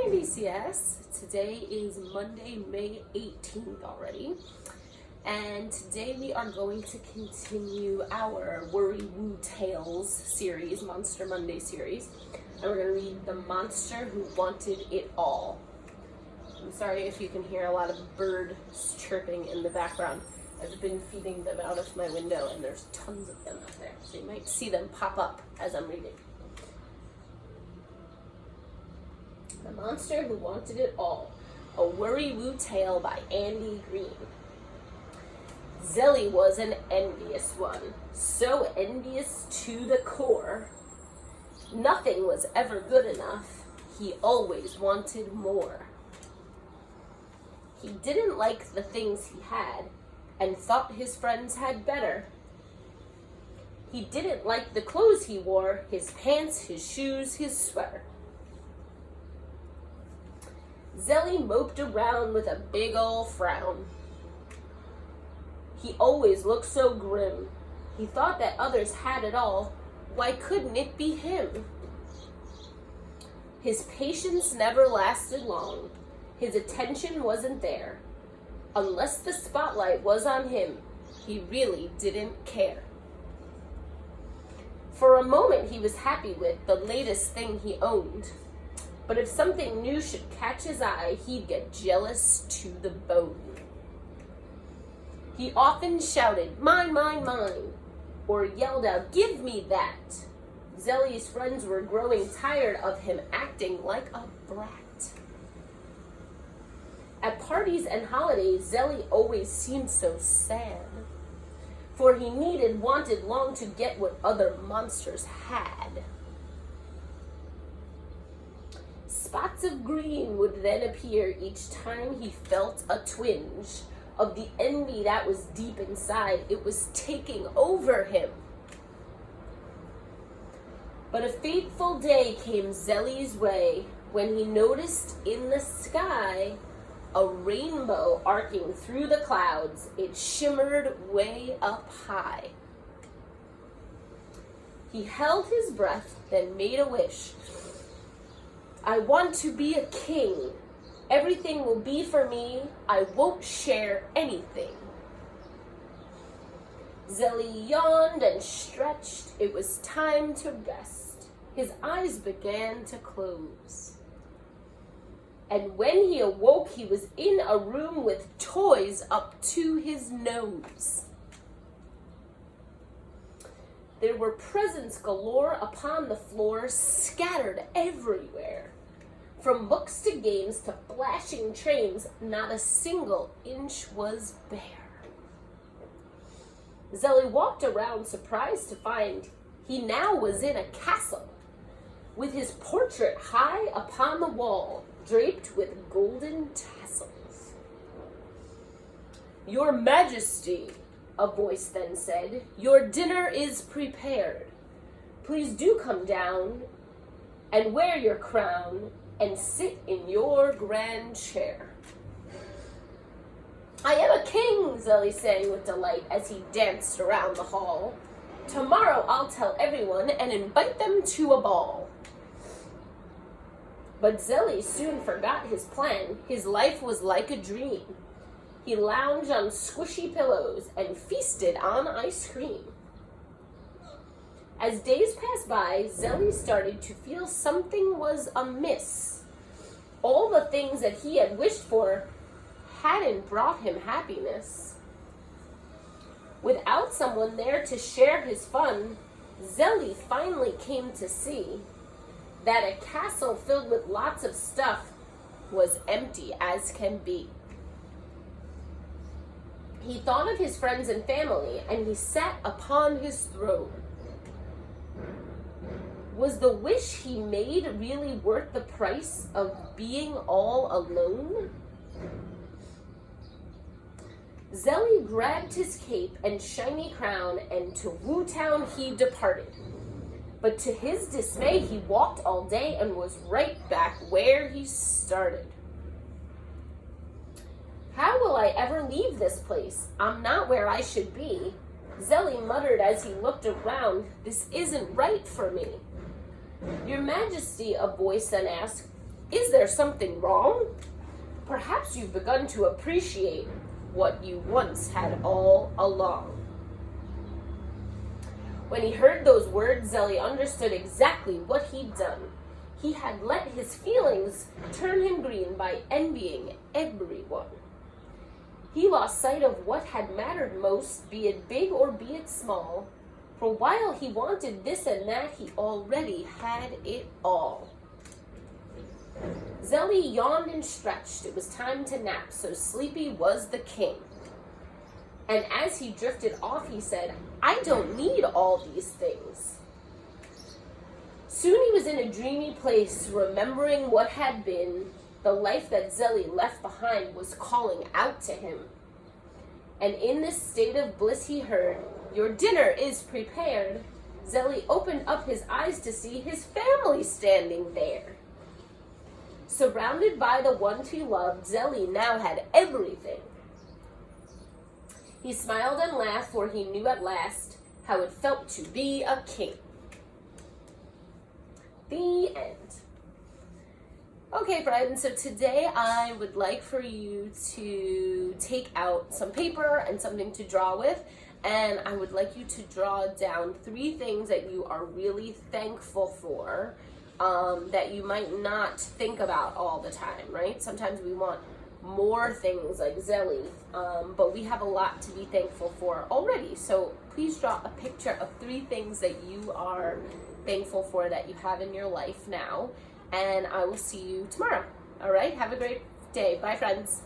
morning, BCS. Today is Monday, May 18th already. And today we are going to continue our Worry Woo Tales series, Monster Monday series. And we're going to read The Monster Who Wanted It All. I'm sorry if you can hear a lot of birds chirping in the background. I've been feeding them out of my window and there's tons of them out there. So you might see them pop up as I'm reading. The Monster Who Wanted It All, a Worry Woo Tale by Andy Green. Zelly was an envious one, so envious to the core. Nothing was ever good enough, he always wanted more. He didn't like the things he had, and thought his friends had better. He didn't like the clothes he wore, his pants, his shoes, his sweater. Zelly moped around with a big ol' frown. He always looked so grim. He thought that others had it all. Why couldn't it be him? His patience never lasted long. His attention wasn't there. Unless the spotlight was on him, he really didn't care. For a moment he was happy with the latest thing he owned. But if something new should catch his eye, he'd get jealous to the bone. He often shouted, "Mine, mine, mine," or yelled out, "Give me that." Zelly's friends were growing tired of him acting like a brat. At parties and holidays, Zelly always seemed so sad, for he wanted long to get what other monsters had. Spots of green would then appear each time he felt a twinge of the envy that was deep inside. It was taking over him. But a fateful day came Zelly's way when he noticed in the sky a rainbow arcing through the clouds. It shimmered way up high. He held his breath, then made a wish. "I want to be a king. Everything will be for me. I won't share anything." Zelly yawned and stretched. It was time to rest. His eyes began to close. And when he awoke, he was in a room with toys up to his nose. There were presents galore upon the floor, scattered everywhere. From books to games to flashing trains, not a single inch was bare. Zelly walked around, surprised to find he now was in a castle, with his portrait high upon the wall, draped with golden tassels. "Your Majesty," a voice then said, "your dinner is prepared. Please do come down and wear your crown and sit in your grand chair." "I am a king," Zelly sang with delight as he danced around the hall. "Tomorrow I'll tell everyone and invite them to a ball." But Zelly soon forgot his plan. His life was like a dream. He lounged on squishy pillows and feasted on ice cream. As days passed by, Zelly started to feel something was amiss. All the things that he had wished for hadn't brought him happiness. Without someone there to share his fun, Zelly finally came to see that a castle filled with lots of stuff was empty as can be. He thought of his friends and family, and he sat upon his throne. Was the wish he made really worth the price of being all alone? Zelly grabbed his cape and shiny crown, and to Woo Town he departed. But to his dismay, he walked all day and was right back where he started. "How will I ever leave this place? I'm not where I should be." Zelly muttered as he looked around. "This isn't right for me." "Your Majesty," a voice then asked, Is there something wrong? Perhaps you've begun to appreciate what you once had all along. When he heard those words, Zélie understood exactly what he'd done. He had let his feelings turn him green by envying everyone. He lost sight of what had mattered most, be it big or be it small. For while he wanted this and that, he already had it all. Zélie yawned and stretched. It was time to nap, so sleepy was the king. And as he drifted off, he said, I don't need all these things. Soon he was in a dreamy place, remembering what had been. The life that Zélie left behind was calling out to him. And in this state of bliss he heard, your dinner is prepared. Zélie opened up his eyes to see his family standing there. Surrounded by the ones he loved, Zélie now had everything. He smiled and laughed, for he knew at last how it felt to be a king. The end. Okay, friends, so today I would like for you to take out some paper and something to draw with, and I would like you to draw down 3 things that you are really thankful for, that you might not think about all the time, right? Sometimes we want more things like Zélie, but we have a lot to be thankful for already. So please draw a picture of 3 things that you are thankful for that you have in your life now, and I will see you tomorrow. All right, have a great day. Bye, friends.